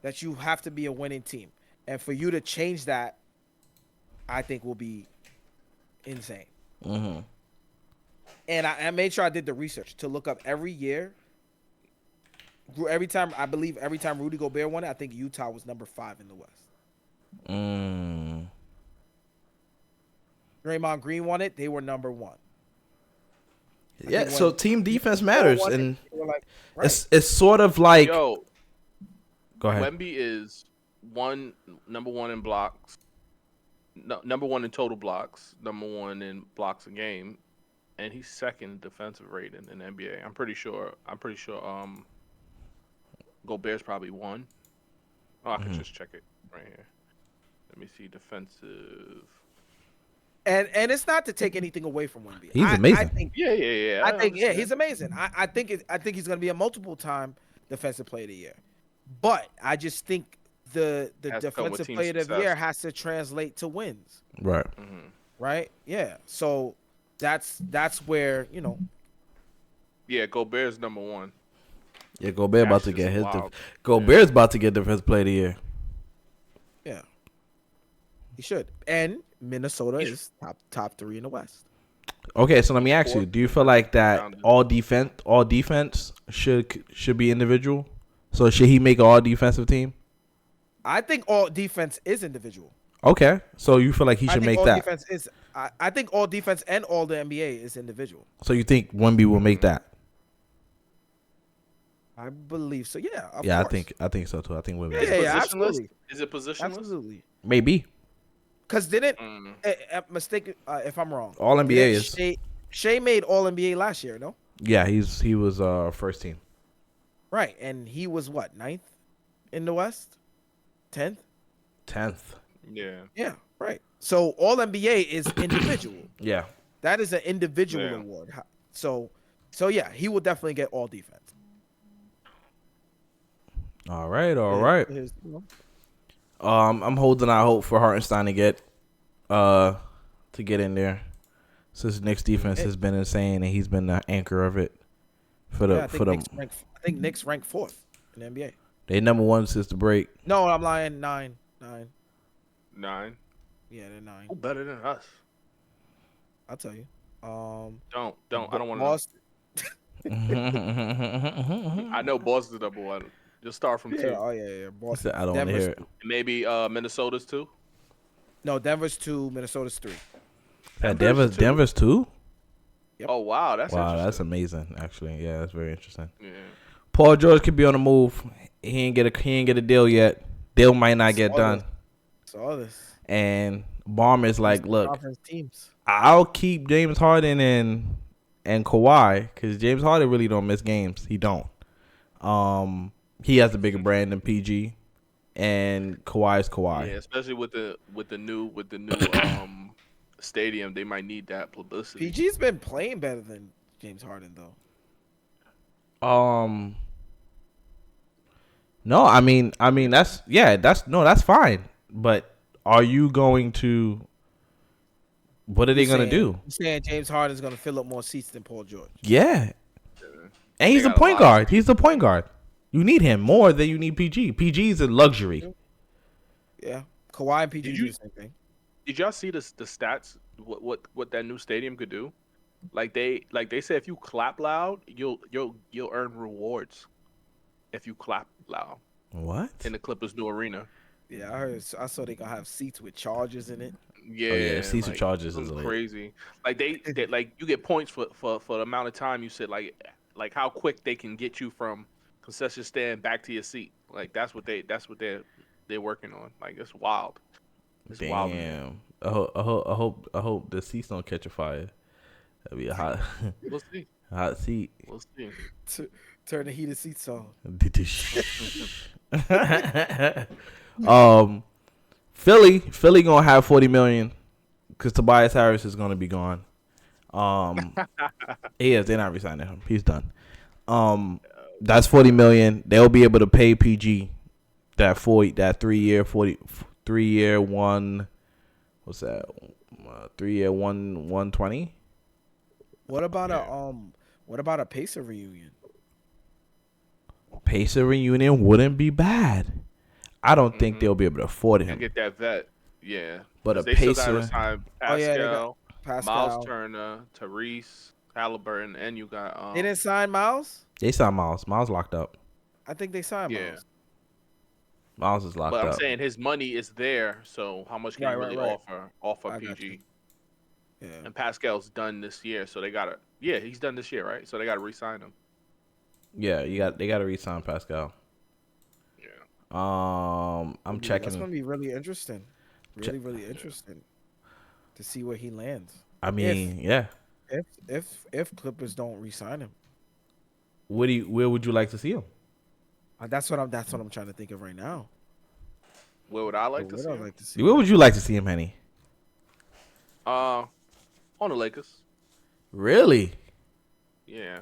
that you have to be a winning team. And for you to change that, I think will be insane. And I made sure I did the research to look up every year. Every time Rudy Gobert won it, I think Utah was number 5 in the West. Draymond Green won it, they were number 1. Yeah, so team defense matters, and like, it's sort of like. Yo, go ahead. Wemby is number 1 in blocks, number 1 in total blocks, number 1 in blocks a game, and he's second defensive rating in the NBA. I'm pretty sure. Gobert's probably 1. Oh, I can just check it right here. Let me see defensive. And it's not to take anything away from Wemby. He's amazing. I think, Yeah. I think he's amazing. I think he's going to be a multiple-time defensive player of the year. But I just think the defensive player of the year has to translate to wins. Right. Right? Yeah. So that's where, Yeah, Gobert's number 1. Yeah, Gobert about to get his. wild. Gobert's about to get defensive player of the year. Yeah. He should. And Minnesota is top 3 in the West. Okay, so let me ask you: do you feel like that all defense should be individual? So should he make an all defensive team? I think all defense is individual. Okay, so you feel like he should make that? I think all defense and all the NBA is individual. So you think Wemby will make that? I believe so. Yeah. Of Yeah, course. I think so too. I think Wemby. Yeah, absolutely. Is it positionless? Absolutely. Maybe. Because didn't mistake if I'm wrong. All NBA is. Shea made All NBA last year, no? Yeah, he was first team. Right, and he was what, 9th in the West, 10th. 10th. Yeah. Yeah, right. So All NBA is individual. Yeah. That is an individual award. So yeah, he will definitely get all defense. All right. I'm holding out hope for Hartenstein to get in there, since Knicks defense has been insane and he's been the anchor of it for the. I think Knicks ranked 4th in the NBA. They number 1 since the break. No, I'm lying. 9. 9. Yeah, they're 9. Who better than us? I'll tell you. Don't. I don't want to. I know Boston's number 1. Just start from Yeah. 2. Oh yeah. Boston. I don't want to Denver's hear it. 2. Maybe Minnesota's 2. No, Denver's 2. Minnesota's 3. Yeah, Denver's 2? Denver's 2? Yep. Oh wow, that's Wow, interesting. that's amazing. Actually, yeah, that's very interesting. Yeah. Paul George could be on the move. He ain't get a deal yet. Deal might not get done. Saw this. And Balmer's like, look, Conference teams. I'll keep James Harden and Kawhi because James Harden really don't miss games. He don't. He has a bigger brand than PG, and Kawhi's Kawhi. Yeah, especially with the new stadium, they might need that publicity. PG's been playing better than James Harden though. No, I mean that's fine. But are you going to? What are they gonna do? You saying James Harden's gonna fill up more seats than Paul George? Yeah, and he's the point guard. He's the point guard. You need him more than you need PG. PG is a luxury. Yeah, Kawhi and PG do the same thing. Did y'all see the stats? What that new stadium could do? Like they say, if you clap loud, you'll earn rewards. If you clap loud. What? In the Clippers' new arena. Yeah, I saw they gonna have seats with chargers in it. Yeah, seats with chargers is crazy. Like they like you get points for the amount of time you sit. Like how quick they can get you from concession stand back to your seat. Like that's what they're working on. Like it's wild. It's wild. Damn. I hope the seats don't catch a fire. That'd be a hot. We'll see. Hot seat. We'll see. Turn the heated seats on. Philly gonna have 40 million because Tobias Harris is gonna be gone. They're not resigning him. He's done. That's 40 million. They'll be able to pay PG that 3-year one. What's that? 3-year 120. What about a Pacer reunion? Pacer reunion wouldn't be bad. I don't think they'll be able to afford him. And get that vet, yeah. But a they Pacer, still gotta sign Pascal, Pascal, Miles Turner, Tyrese Halliburton, and you got. They didn't sign Miles. They signed Miles. Miles locked up. I think they signed Miles. Miles is locked up. But I'm saying his money is there, so how much can you really offer PG? Yeah. And Pascal's done this year, so they gotta. Yeah, he's done this year, right? So they gotta re-sign him. Yeah, they gotta re-sign Pascal. Yeah. I'm checking. That's gonna be really interesting. Really interesting to see where he lands. I mean, yeah. If Clippers don't re-sign him, where would you like to see him? That's what I'm trying to think of right now. Where would I like to see him? Where would you like to see him, Henny? On the Lakers. Really? Yeah.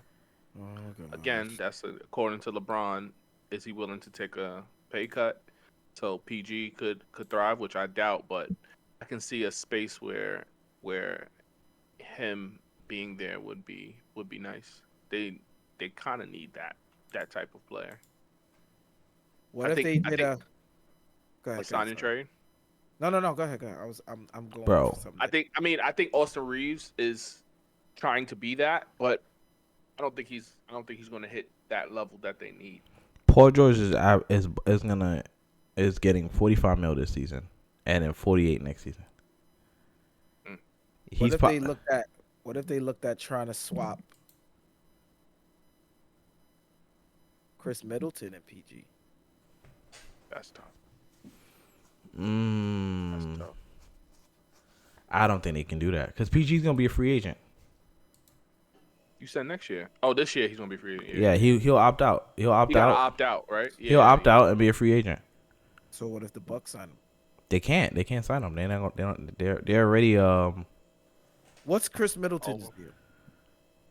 Oh, Again, that's according to LeBron. Is he willing to take a pay cut so PG could thrive? Which I doubt, but I can see a space where him being there would be nice. They kind of need that type of player. What if they did a signing trade? No. Go ahead. I'm going. Bro, for something. I think Austin Reeves is trying to be that, but I don't think he's going to hit that level that they need. Paul George is getting 45 mil this season, and then 48 next season. What if they looked at trying to swap Chris Middleton and PG? That's tough. That's tough. I don't think they can do that because PG's gonna be a free agent. You said next year. Oh, this year he's gonna be free agent. Yeah, he'll opt out. He'll opt out. Opt out, right? Yeah, he'll opt out and be a free agent. So what if the Bucks sign him? They can't. They can't sign him. They're already. What's Chris Middleton's deal?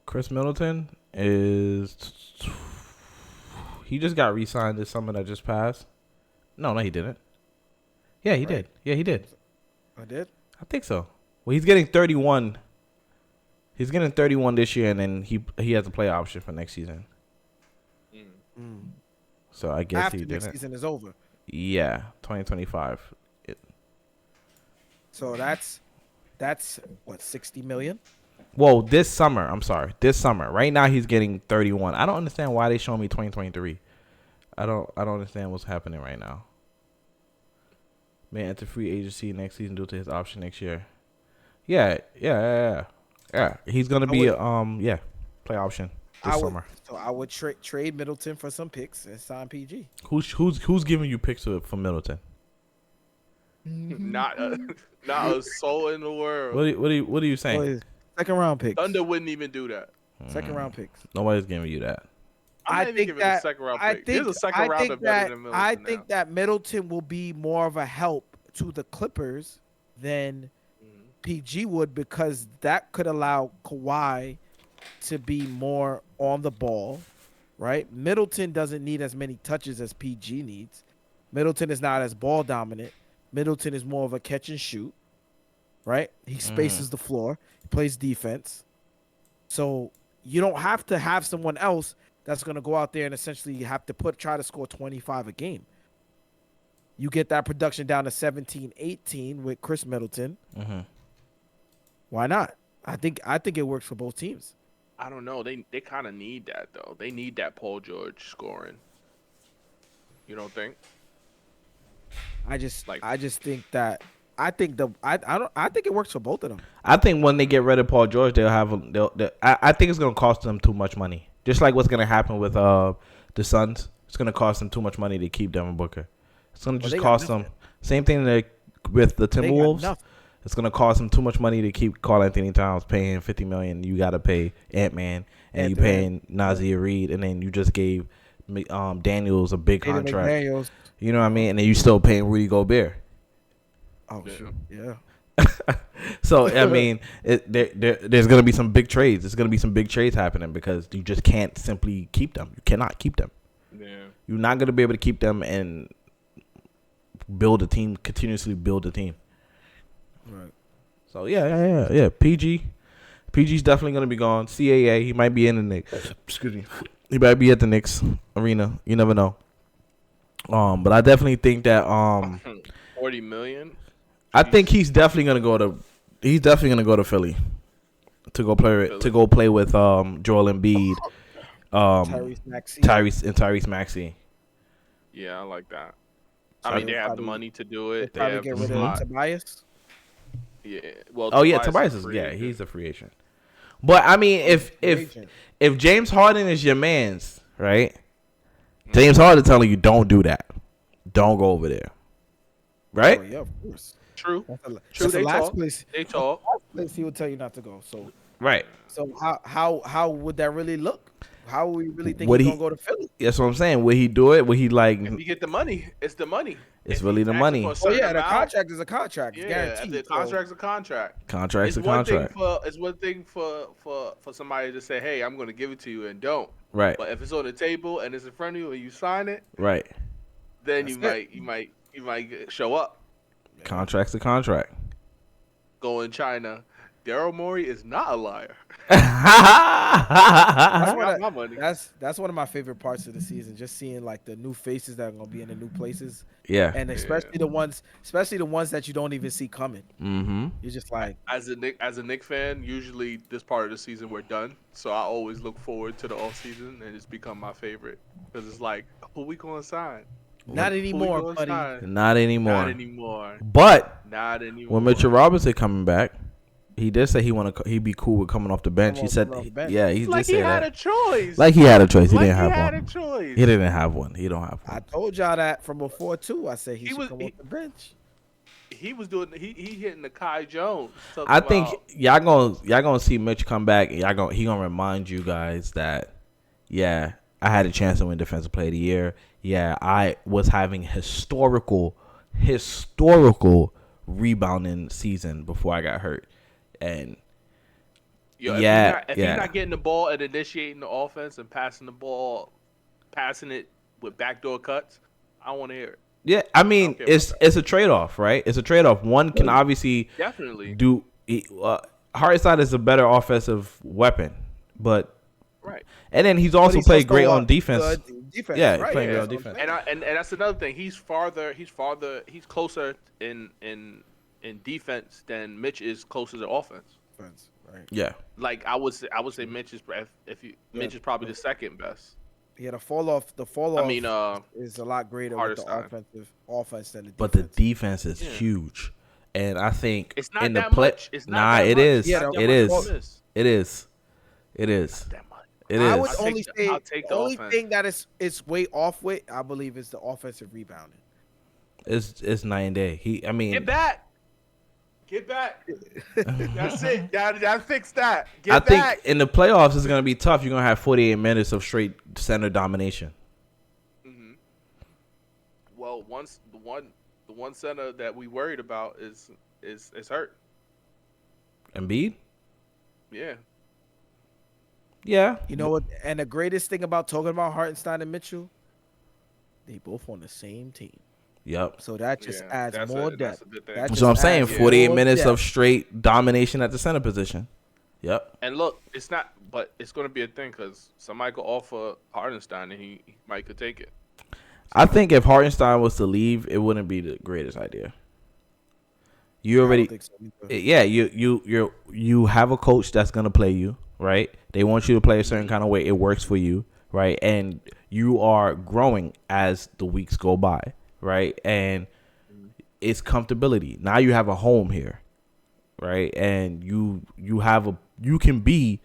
Chris Middleton is. He just got re-signed this summer that just passed. No, he didn't. Yeah, he did. Yeah, he did. I did? I think so. Well, he's getting 31. He's getting 31 this year, and then he has a play option for next season. So I guess after he didn't. Next season is over. Yeah, 2025. So that's what, 60 million? Well, this summer. I'm sorry. This summer. Right now, he's getting 31. I don't understand why they show me 2023. I don't understand what's happening right now. May enter free agency next season due to his option next year. Yeah. He's gonna be play option this summer. So I would trade Middleton for some picks and sign PG. Who's giving you picks for Middleton? Not a soul in the world. What are you saying? Second round picks. Thunder wouldn't even do that. Second round picks. Nobody's giving you that. I think that a second round pick. There's a second rounder better than Middleton. I think that Middleton will be more of a help to the Clippers than PG would, because that could allow Kawhi to be more on the ball, right? Middleton doesn't need as many touches as PG needs. Middleton is not as ball dominant. Middleton is more of a catch and shoot, right? He spaces the floor. He plays defense. So you don't have to have someone else that's going to go out there and essentially have to try to score 25 a game. You get that production down to 17, 18 with Chris Middleton. Why not? I think it works for both teams. I don't know. They kind of need that though. They need that Paul George scoring. You don't think? I think it works for both of them. I think when they get rid of Paul George, I think it's gonna cost them too much money. Just like what's gonna happen with the Suns, it's gonna cost them too much money to keep Devin Booker. It's gonna just cost them. Same thing with the Timberwolves. It's gonna cost them too much money to keep Karl Anthony Towns paying $50 million. You gotta pay Ant-Man, and you paying Nazir Reed, and then you just gave Daniels a big contract. McDaniels. You know what I mean? And then you still paying Rudy Gobert. Oh shit! Yeah. So I mean, there's gonna be some big trades. There's gonna be some big trades happening because you just can't simply keep them. You cannot keep them. Yeah. You're not gonna be able to keep them and build a team, continuously build a team. Right. So yeah. PG's definitely gonna be gone. CAA, he might be in the Knicks. Excuse me. He might be at the Knicks arena. You never know. But I definitely think that 40 million. I think he's definitely gonna go to Philly to go play with Joel Embiid, Tyrese Maxey. Yeah, I like that. I mean, they have the money to do it. They Probably have get the rid slot. of Tobias. Yeah. Well. Tobias is he's a free agent. But I mean, if James Harden is your man's, right? James Harden telling you don't do that, don't go over there, right? Oh, yeah, of course. True. True. They talk. Place, they talk. Place he would tell you not to go. So right. So how would that really look? How would we really think he's gonna go to Philly? That's what I'm saying. Would he do it? Would he like? If you get the money, it's the money. It's really the money. Oh yeah, the contract is a contract. It's guaranteed. The contract's a contract. Contract's a contract. It's one thing for somebody to say, "Hey, I'm going to give it to you," and don't. Right. But if it's on the table and it's in front of you and you sign it, right, then you might show up. Contract's a contract. Go in China. Daryl Morey is not a liar. That's one of my favorite parts of the season. Just seeing like the new faces that are gonna be in the new places. Yeah, and especially the ones that you don't even see coming. Mm-hmm. You're just like, as a Knicks fan, usually this part of the season we're done. So I always look forward to the off season, and it's become my favorite because it's like, who we gonna sign? Not anymore, buddy. Not anymore. Not anymore. But not anymore. When Mitchell Robinson coming back, he did say he'd be cool with coming off the bench. He said, yeah, he did say that. Like he had a choice. Like he had a choice. He didn't have one. He didn't have one. He don't have one. I told y'all that from before too. I said he should come off the bench. He was doing. He hitting the Kai Jones. I think y'all gonna see Mitch come back. And he gonna remind you guys that, yeah, I had a chance to win Defensive Player of the Year. Yeah, I was having historical rebounding season before I got hurt. And if you're not getting the ball and initiating the offense and passing it with backdoor cuts, I don't want to hear it. Yeah, I mean, it's a trade-off, right? It's a trade-off. One can obviously definitely do. Hartenstein is a better offensive weapon, but right. And then he's also played great on defense. Yeah, right. Playing great on defense. And that's another thing. He's closer in defense than Mitch is closer to offense. Right. Yeah. Like I would say Mitch is Mitch is probably the second best. Yeah, the fall off is a lot greater with the offense than the defense. But the defense is huge, and I think it's not in the that play, much. It's not that it much. is. Yeah, It is. It is. It is. It is. I would only say the only offense. thing that it's way off with, I believe, is the offensive rebounding. It's night and day. Get back. That's it. That fix that. I think in the playoffs it's gonna be tough. You're gonna have 48 minutes of straight center domination. Mm-hmm. Well, the one center that we worried about is hurt. Embiid? Yeah. Yeah. You know what? And the greatest thing about talking about Hartenstein and Mitchell, they both on the same team. Yep. So that just adds more depth. That's what I'm saying. 48 minutes of straight domination at the center position. Yep. And look, it's not, but it's going to be a thing because somebody could offer Hartenstein and he might could take it. I think if Hartenstein was to leave, it wouldn't be the greatest idea. You already, yeah. You have a coach that's gonna play you, right? They want you to play a certain kind of way. It works for you, right? And you are growing as the weeks go by, right? And it's comfortability. Now you have a home here, right? And you can be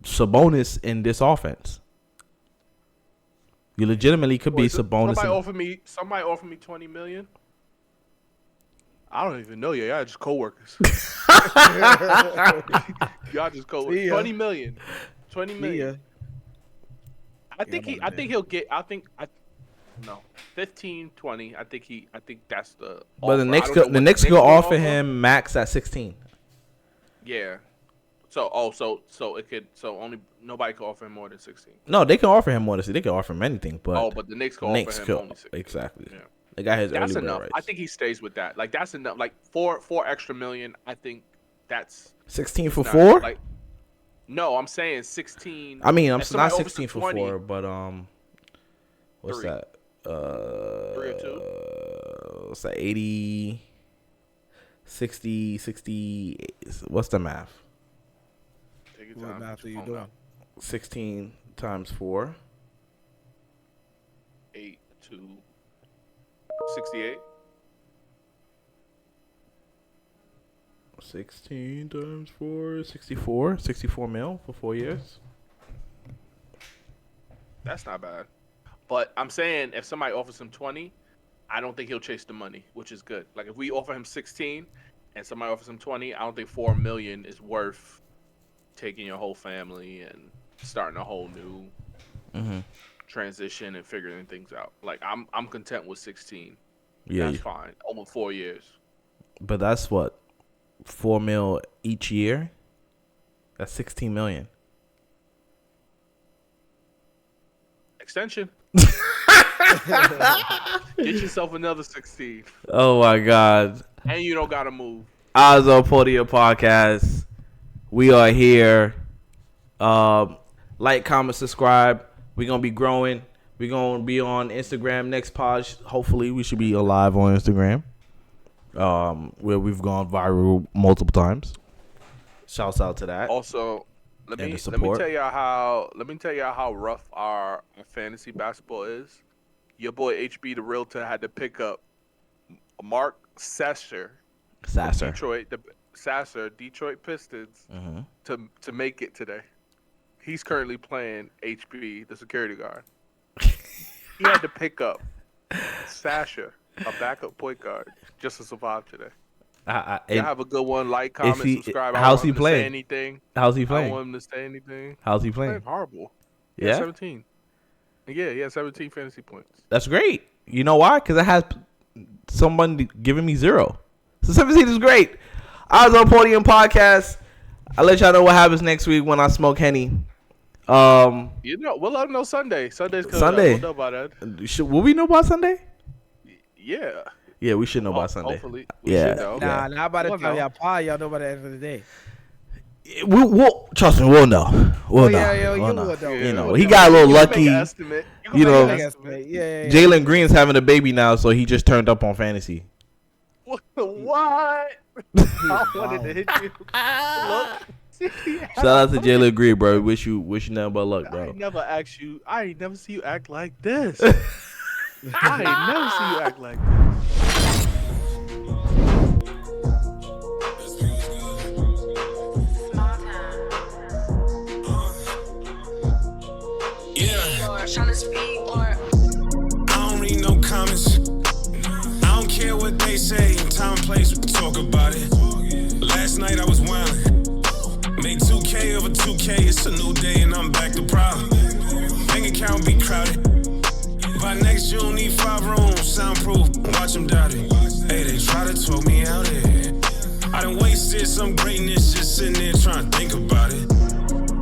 Sabonis in this offense. You legitimately could be Sabonis. Somebody offered me $20 million. I don't even know you. Y'all just coworkers. Y'all just coworkers. $20 million. $20 million. I think he'll get. 15, 20. I think that's the. But the Knicks go offer him max at 16. Yeah. So it could. So only nobody can offer him more than 16. No, they can offer him more than 16. They can offer him anything, but but the Knicks can offer him only 16. Exactly. Yeah. The guy has that's early enough. rights. I think he stays with that. Like that's enough. Like four extra million. I think that's 16 for 4. Like, no, I'm saying 16. I mean, I'm not 16 for 4, but what's 3. that? 3 or 2. What's that? 80, 60, 60. What's the math? Take your What time. math are you doing? 16 times 4. 8 to 68. 16 times 4, 64. 64 mil for 4 years. That's not bad. But I'm saying if somebody offers him 20, I don't think he'll chase the money, which is good. Like if we offer him 16 and somebody offers him 20, I don't think $4 million is worth taking your whole family and starting a whole new transition and figuring things out. Like I'm content with 16. Yeah, that's fine. Over 4 years. But that's what, 4 mil each year. That's 16 million. Extension. Get yourself another 16. Oh my God. And you don't gotta move. Eyesonpodium podcast. We are here. Like, comment, subscribe. We're gonna be growing. We're gonna be on Instagram next pod. Hopefully, we should be alive on Instagram. Where we've gone viral multiple times. Shouts out to that. Also, let me tell y'all how rough our fantasy basketball is. Your boy HB the Realtor had to pick up Mark Sasser, Detroit Pistons, to make it today. He's currently playing HB, the security guard. He had to pick up Sasser, a backup point guard, just to survive today. Y'all have a good one. Like, comment, subscribe. How's he playing? Say anything. How's he playing? I don't want him to say anything. How's he playing? Horrible. Yeah? 17. Yeah, he has 17 fantasy points. That's great. You know why? Because I had someone giving me 0. So 17 is great. Eyesonpodium podcast. I'll let y'all know what happens next week when I smoke Henny. We'll let them know Sunday. Sunday's coming Sunday. We'll know about that. Will we know about Sunday? Yeah. Yeah, we should know about Sunday. Hopefully. We should know. Nah, how about it? Y'all know by the end of the day. We'll trust me. We'll know. We'll know. You know, he got a little lucky. You know, Jalen Green's having a baby now, so he just turned up on fantasy. What? I wanted to hit you. Look, Shout out to Jalen Green, bro. Wish you nothing but luck, I bro. ain't never asked you. I ain't never see you act like this. I ain't never see you act like I don't read no comments. I don't care what they say. Time and place, we can talk about it. Last night I was wildin'. Made 2K over 2K. It's a new day and I'm back to problem. Bank account be crowded. By next June, need 5 rooms, soundproof. Watch them doubt it. Hey, they try to talk me out here. I done wasted some greatness just sitting there trying to think about it.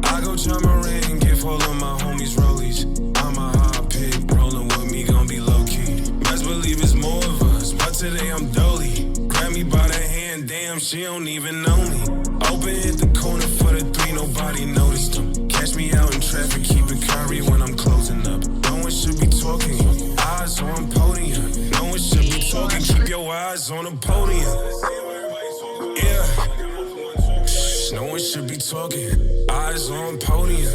I go try my ring, give all of my homies rollies. I'm a hot pig, rolling with me, gon' be low key. Best believe it's more of us, but today I'm dolly. Grab me by the hand, damn, she don't even know me. Open hit the corner for the 3, nobody noticed them. Catch me out in traffic, keep it curry when I'm closing up. No one should be talking, eyes on podium. No one should be talking, keep your eyes on the podium. Yeah, shh, no one should be talking, eyes on podium.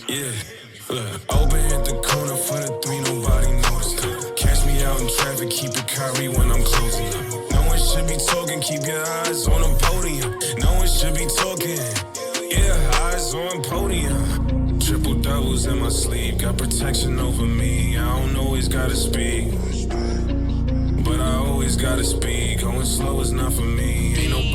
Yeah, look, open hit the corner for the 3, nobody noticed them. Catch me out in traffic, keep it curry when I'm closing up. No one should be talking, keep your eyes on the podium. No one should be talking, yeah, eyes on podium. Triple doubles in my sleeve, got protection over me. I don't always gotta speak, but I always gotta speak. Going slow is not for me. Ain't no